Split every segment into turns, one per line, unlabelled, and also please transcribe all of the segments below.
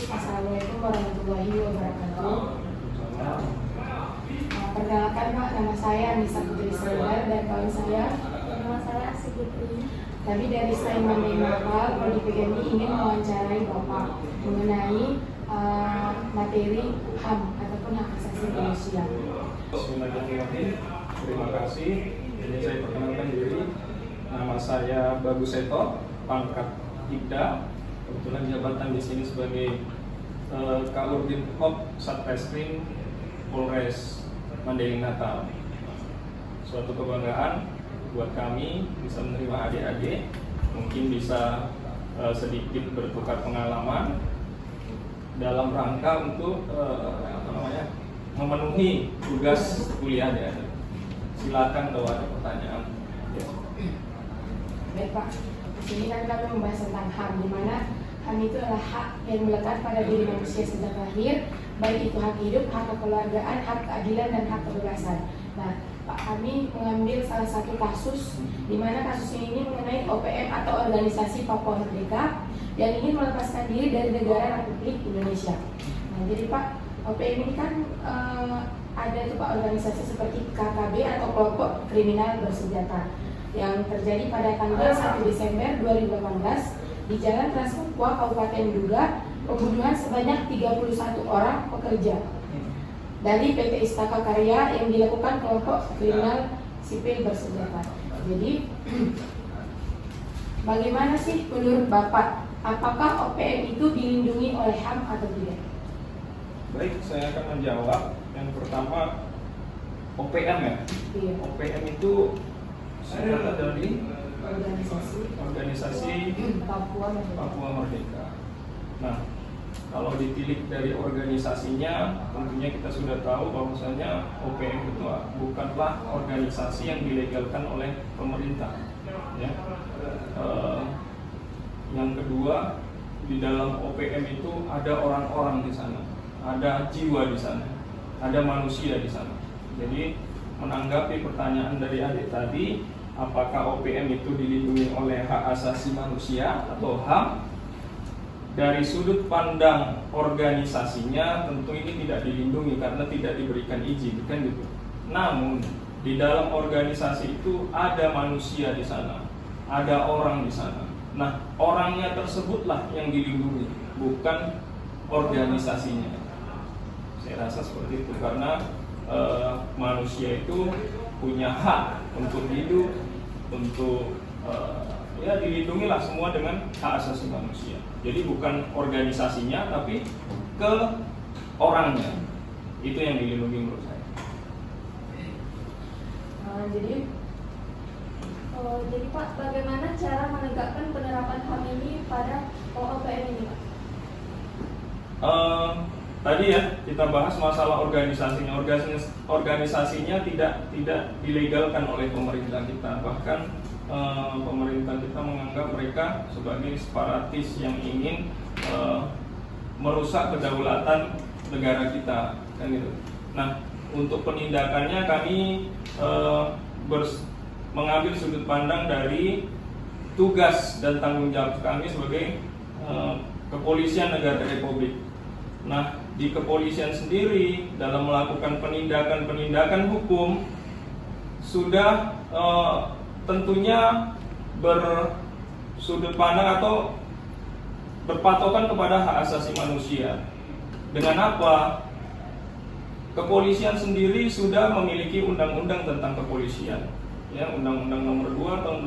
Assalamualaikum warahmatullahi wabarakatuh. Perkenalkan Pak, nama saya Nisa Putri Serdar dan kawan saya.
Nama saya Asih Putri.
Kami dari Sain Mandai Mapal, Prodi PMI ingin mewawancarai Bapak mengenai materi HAM ataupun hak asasi manusia.
Bismillahirrahmanirrahim. Terima kasih. Jadi saya perkenalkan diri. Nama saya Bagus Seto, pangkat Ibda. Kebetulan jabatan di sini sebagai Kaordin Pop Satreskrim Polres Mandailing Natal. Suatu kebanggaan buat kami bisa menerima adik-adik, mungkin bisa sedikit bertukar pengalaman dalam rangka untuk memenuhi tugas kuliah adik-adik. Silakan kalau ada pertanyaan.
Baik Pak, di sini kan kami membahas tentang HAM, di mana HAM itu adalah hak yang melekat pada diri manusia sejak lahir, baik itu hak hidup, hak kekeluargaan, hak keadilan, dan hak kebebasan. Nah, Pak, kami mengambil salah satu kasus, di mana kasus ini mengenai OPM atau Organisasi Papua Merdeka yang ingin melepaskan diri dari negara Republik Indonesia. Nah, jadi Pak, OPM ini kan ada tuh Pak organisasi seperti KKB atau kelompok kriminal bersenjata yang terjadi pada tanggal 1 Desember 2018 di Jalan Trans Papua, Kabupaten Duga, pembunuhan sebanyak 31 orang pekerja dari PT Istaka Karya yang dilakukan kelompok kriminal sipil bersenjata. Jadi, bagaimana sih menurut Bapak, apakah OPM itu dilindungi oleh HAM atau tidak?
Baik, saya akan menjawab. Yang pertama, OPM ya.
Iya.
OPM itu singkatan dari organisasi Papua Merdeka. Nah, kalau ditilik dari organisasinya, tentunya kita sudah tahu bahwasanya OPM itu bukanlah organisasi yang dilegalkan oleh pemerintah. Ya. Yang kedua, di dalam OPM itu ada orang-orang di sana, ada jiwa di sana, ada manusia di sana. Jadi menanggapi pertanyaan dari adik tadi, apakah OPM itu dilindungi oleh hak asasi manusia atau HAM? Dari sudut pandang organisasinya tentu ini tidak dilindungi karena tidak diberikan izin, kan gitu. Namun di dalam organisasi itu ada manusia di sana, ada orang di sana. Nah, orangnya tersebutlah yang dilindungi, bukan organisasinya. Saya rasa seperti itu karena manusia itu punya hak untuk hidup, untuk ya dilindungilah semua dengan hak asasi manusia. Jadi bukan organisasinya tapi ke orangnya, itu yang dilindungi menurut saya.
Jadi Pak, bagaimana cara menegakkan penerapan HAM ini pada OPM ini Pak?
Tadi ya kita bahas masalah organisasinya. Organisasinya tidak dilegalkan oleh pemerintah kita. Bahkan pemerintah kita menganggap mereka sebagai separatis yang ingin merusak kedaulatan negara kita, kan gitu. Nah, untuk penindakannya kami mengambil sudut pandang dari tugas dan tanggung jawab kami sebagai kepolisian negara Republik. Nah, di kepolisian sendiri dalam melakukan penindakan hukum sudah tentunya bersudut pandang atau berpatokan kepada hak asasi manusia. Dengan apa? Kepolisian sendiri sudah memiliki undang-undang tentang kepolisian, ya, Undang-Undang Nomor 2 Tahun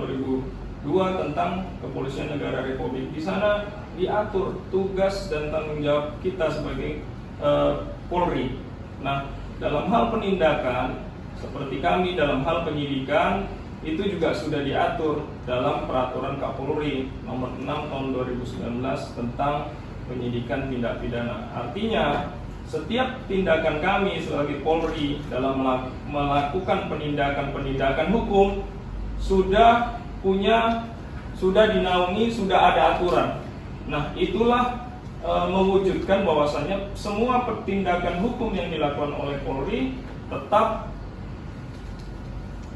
2002 tentang Kepolisian Negara Republik. Di sana diatur tugas dan tanggung jawab kita sebagai Polri. Nah, dalam hal penindakan seperti kami dalam hal penyidikan itu juga sudah diatur dalam Peraturan Kapolri Nomor 6 Tahun 2019 tentang penyidikan tindak pidana. Artinya, setiap tindakan kami sebagai Polri dalam melakukan penindakan hukum sudah dinaungi, sudah ada aturan. Nah, itulah mewujudkan bahwasannya semua tindakan hukum yang dilakukan oleh Polri tetap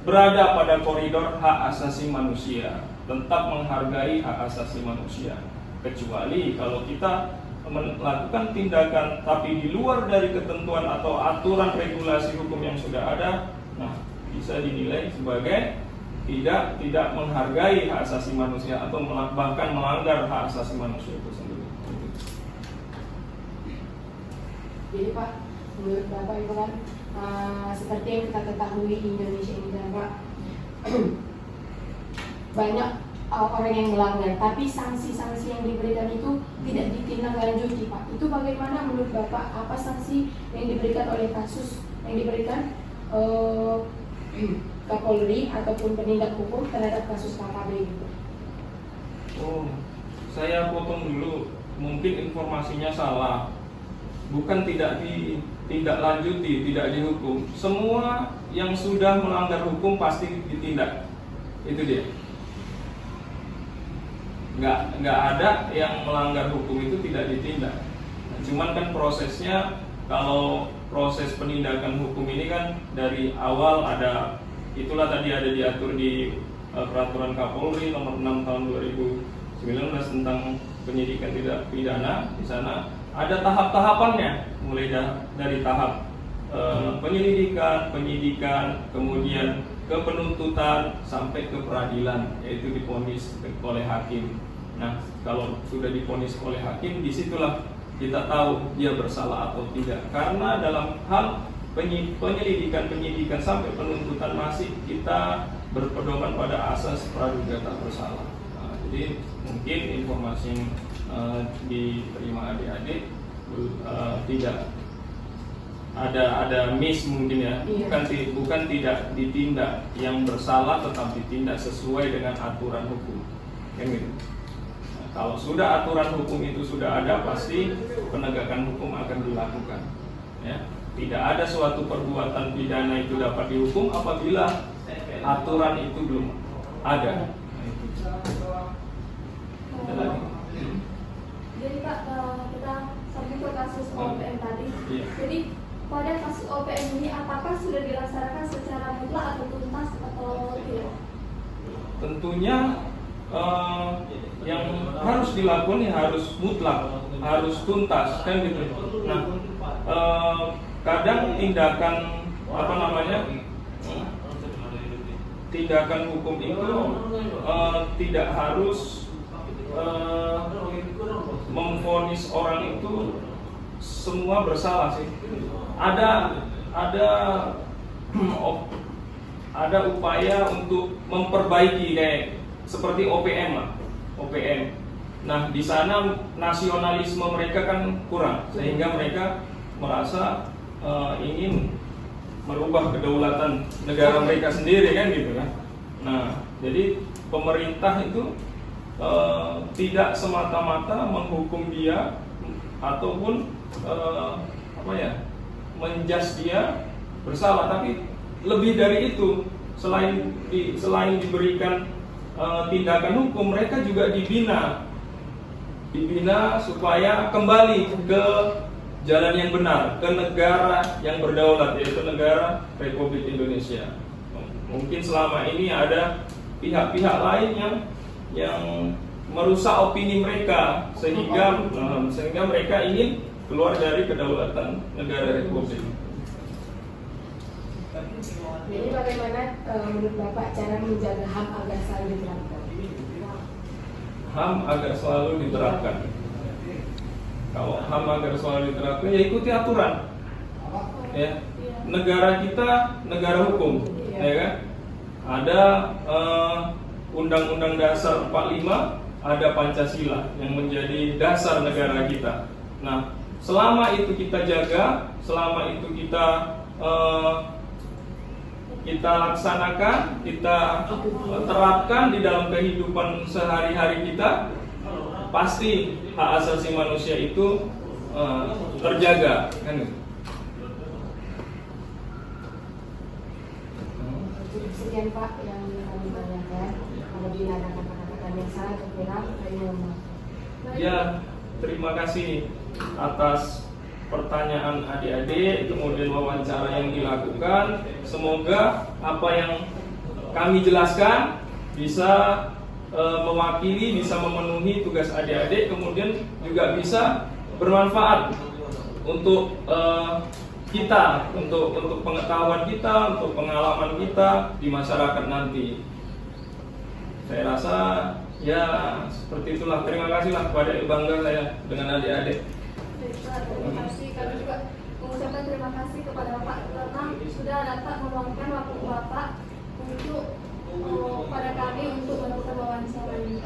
berada pada koridor hak asasi manusia, tetap menghargai hak asasi manusia. Kecuali kalau kita melakukan tindakan tapi di luar dari ketentuan atau aturan regulasi hukum yang sudah ada, nah bisa dinilai sebagai tidak menghargai hak asasi manusia atau bahkan melanggar hak asasi manusia itu sendiri.
Jadi Pak, menurut Bapak itu kan seperti yang kita ketahui Indonesia ini kan Pak, banyak orang yang melanggar, tapi sanksi-sanksi yang diberikan itu tidak ditindaklanjuti Pak. Itu bagaimana menurut Bapak, apa sanksi yang diberikan oleh kasus yang diberikan Kapolri ataupun penindak hukum terhadap kasus KKB gitu?
Oh, saya potong dulu, mungkin informasinya salah. Bukan tidak ditindaklanjuti, tidak dihukum. Semua yang sudah melanggar hukum pasti ditindak. Itu dia. Nggak ada yang melanggar hukum itu tidak ditindak. Nah, cuman kan prosesnya, kalau proses penindakan hukum ini kan dari awal ada, itulah tadi ada diatur di Peraturan Kapolri Nomor 6 Tahun 2019 tentang penyidikan tindak pidana. Di sana ada tahap-tahapannya, mulai dari tahap penyidikan, kemudian ke penuntutan sampai ke peradilan, yaitu divonis oleh hakim. Nah, kalau sudah divonis oleh hakim, disitulah kita tahu dia bersalah atau tidak. Karena dalam hal penyidikan sampai penuntutan masih kita berpedoman pada asas praduga tak bersalah. Nah, jadi mungkin informasi yang diterima adik-adik tidak ada miss mungkin ya. Bukan tidak ditindak, yang bersalah tetap ditindak sesuai dengan aturan hukum kan gitu. Nah, kalau sudah aturan hukum itu sudah ada, pasti penegakan hukum akan dilakukan ya. Tidak ada suatu perbuatan pidana itu dapat dihukum apabila aturan itu belum ada. Ada lagi?
Jadi Pak, kita sampai ke kasus OPM tadi.
Iya.
Jadi pada kasus OPM ini apakah sudah dilaksanakan secara mutlak atau tuntas atau tidak?
Tentunya yang harus dilakukan ya harus mutlak, harus tuntas kan gitu. Nah, kadang tindakan tindakan hukum itu tidak harus memvonis orang itu semua bersalah sih. Ada upaya untuk memperbaiki kayak seperti OPM lah, OPM. Nah, di sana nasionalisme mereka kan kurang, sehingga mereka merasa ingin merubah kedaulatan negara mereka sendiri kan gitu kan. Nah, jadi pemerintah itu tidak semata-mata menghukum dia ataupun menjudge dia bersalah, tapi lebih dari itu, selain diberikan tindakan hukum, mereka juga dibina supaya kembali ke jalan yang benar, ke negara yang berdaulat, yaitu negara Republik Indonesia. Mungkin selama ini ada pihak-pihak lain yang merusak opini mereka sehingga mereka ingin keluar dari kedaulatan negara Republik.
Jadi bagaimana menurut Bapak cara menjaga HAM agar selalu diterapkan?
HAM agar selalu diterapkan. Kalau HAM agar selalu diterapkan, ya ikuti aturan. Ya, negara kita negara hukum, ya kan? Ada Undang-Undang Dasar 45, ada Pancasila yang menjadi dasar negara kita. Nah, selama itu kita jaga, selama itu kita kita laksanakan, kita terapkan di dalam kehidupan sehari-hari kita, pasti hak asasi manusia itu terjaga, kan?
Sekian Pak yang kami tanyakan. Apabila ada kata-kata yang salah atau kurang, kami mohon maaf.
Ya, terima kasih atas pertanyaan adik-adik, kemudian wawancara yang dilakukan. Semoga apa yang kami jelaskan bisa mewakili, bisa memenuhi tugas adik-adik, kemudian juga bisa bermanfaat untuk kita, untuk pengetahuan kita, untuk pengalaman kita di masyarakat nanti. Saya rasa ya seperti itulah. Terima kasihlah kepada bangga saya dengan adik-adik.
Terima kasih. Kami juga mengucapkan terima kasih kepada Bapak karena sudah dapat meluangkan waktu Bapak untuk pada kami untuk melakukan wawancara ini.